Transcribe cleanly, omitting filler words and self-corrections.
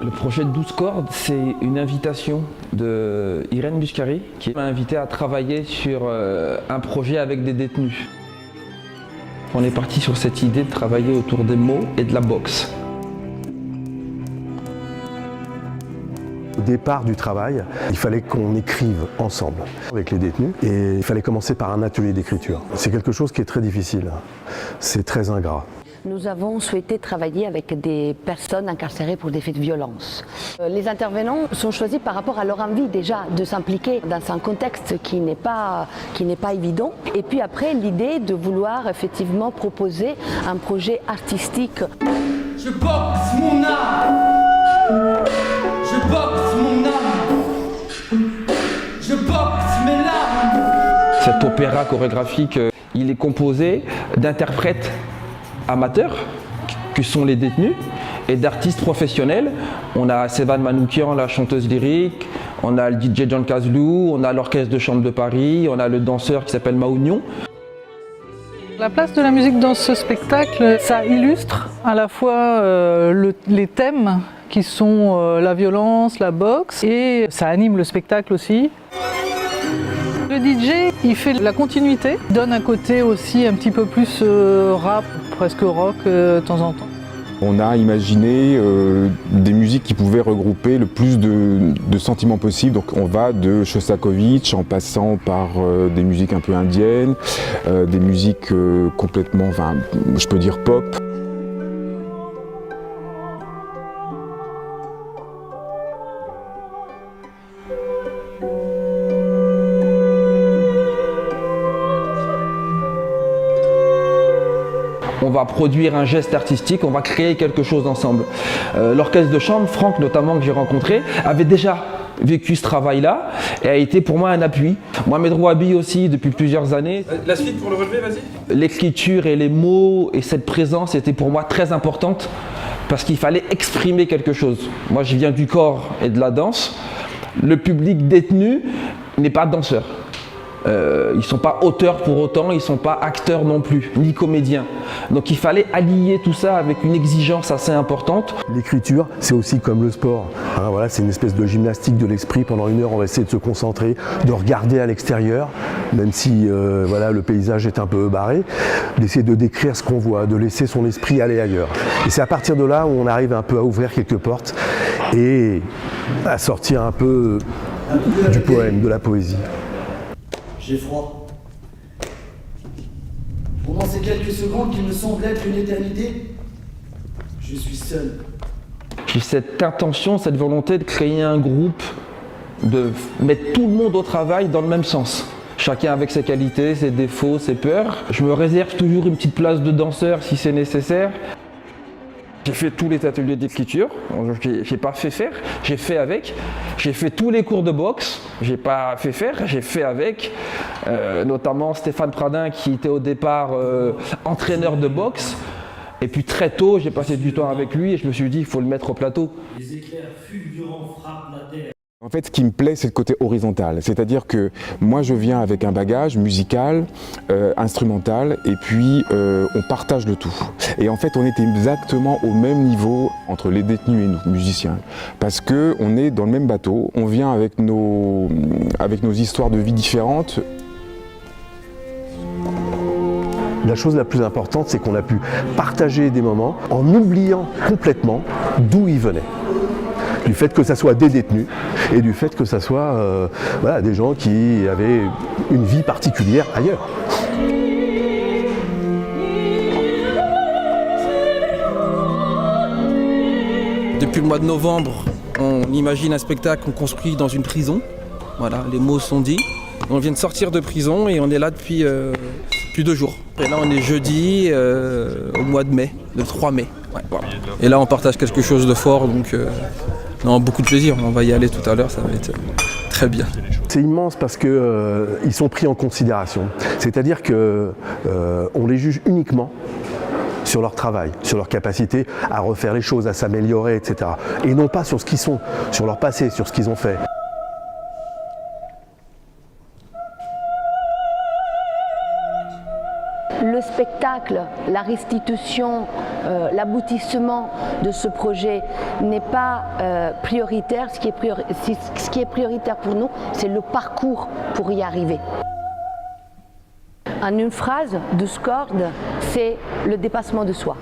Le projet de 12 cordes, c'est une invitation de Irène Buscari qui m'a invité à travailler sur un projet avec des détenus. On est parti sur cette idée de travailler autour des mots et de la boxe. Au départ du travail, il fallait qu'on écrive ensemble avec les détenus et il fallait commencer par un atelier d'écriture. C'est quelque chose qui est très difficile, c'est très ingrat. Nous avons souhaité travailler avec des personnes incarcérées pour des faits de violence. Les intervenants sont choisis par rapport à leur envie déjà de s'impliquer dans un contexte qui n'est pas évident. Et puis après, l'idée de vouloir effectivement proposer un projet artistique. Je boxe mon âme. Je boxe mon âme. Je boxe mes larmes. Cet opéra chorégraphique, il est composé d'interprètes amateurs, que sont les détenus, et d'artistes professionnels. On a Sevan Manoukian, la chanteuse lyrique, on a le DJ John Kazlou, on a l'orchestre de chambre de Paris, on a le danseur qui s'appelle Maounion. La place de la musique dans ce spectacle, ça illustre à la fois les thèmes qui sont la violence, la boxe, et ça anime le spectacle aussi. Le DJ, il fait la continuité, donne un côté aussi un petit peu plus rap, presque rock de temps en temps. On a imaginé des musiques qui pouvaient regrouper le plus de sentiments possibles. Donc on va de Shostakovich en passant par des musiques un peu indiennes, des musiques complètement, enfin, je peux dire pop. On va produire un geste artistique, on va créer quelque chose ensemble. L'orchestre de chambre, Franck notamment que j'ai rencontré, avait déjà vécu ce travail-là et a été pour moi un appui. Mohamed Rouabi aussi depuis plusieurs années. La suite pour le relever, vas-y. L'écriture et les mots et cette présence était pour moi très importante parce qu'il fallait exprimer quelque chose. Moi je viens du corps et de la danse. Le public détenu n'est pas danseur. Ils ne sont pas auteurs pour autant, ils ne sont pas acteurs non plus, ni comédiens. Donc il fallait allier tout ça avec une exigence assez importante. L'écriture, c'est aussi comme le sport. Hein, voilà, c'est une espèce de gymnastique de l'esprit. Pendant une heure, on va essayer de se concentrer, de regarder à l'extérieur, même si voilà, le paysage est un peu barré, d'essayer de décrire ce qu'on voit, de laisser son esprit aller ailleurs. Et c'est à partir de là où on arrive un peu à ouvrir quelques portes et à sortir un peu du poème, de la poésie. J'ai froid. Pendant ces quelques secondes qui me semblent être une éternité, je suis seul. J'ai cette intention, cette volonté de créer un groupe, de mettre tout le monde au travail dans le même sens. Chacun avec ses qualités, ses défauts, ses peurs. Je me réserve toujours une petite place de danseur si c'est nécessaire. J'ai fait tous les ateliers d'écriture, j'ai pas fait faire, j'ai fait avec. J'ai fait tous les cours de boxe, j'ai pas fait faire, j'ai fait avec. Notamment Stéphane Pradin qui était au départ entraîneur de boxe. Et puis très tôt, j'ai passé du temps avec lui et je me suis dit il faut le mettre au plateau. Les éclairs fulgurants frappent la terre. En fait, ce qui me plaît, c'est le côté horizontal. C'est-à-dire que moi, je viens avec un bagage musical, instrumental, et puis on partage le tout. Et en fait, on est exactement au même niveau entre les détenus et nous, musiciens. Parce qu'on est dans le même bateau, on vient avec nos histoires de vie différentes. La chose la plus importante, c'est qu'on a pu partager des moments en oubliant complètement d'où ils venaient. Du fait que ça soit des détenus et du fait que ça soit voilà, des gens qui avaient une vie particulière ailleurs. Depuis le mois de novembre, on imagine un spectacle qu'on construit dans une prison. Voilà, les mots sont dits. On vient de sortir de prison et on est là depuis plus de 2 jours. Et là, on est jeudi au mois de mai, le 3 mai. Ouais, voilà. Et là, on partage quelque chose de fort, donc non, beaucoup de plaisir. On va y aller tout à l'heure, ça va être très bien. C'est immense parce qu'ils sont pris en considération. C'est-à-dire qu'on les juge uniquement sur leur travail, sur leur capacité à refaire les choses, à s'améliorer, etc. Et non pas sur ce qu'ils sont, sur leur passé, sur ce qu'ils ont fait. Le spectacle, la restitution, l'aboutissement de ce projet n'est pas prioritaire. Ce qui est prioritaire pour nous, c'est le parcours pour y arriver. En une phrase, Douze cordes, c'est le dépassement de soi.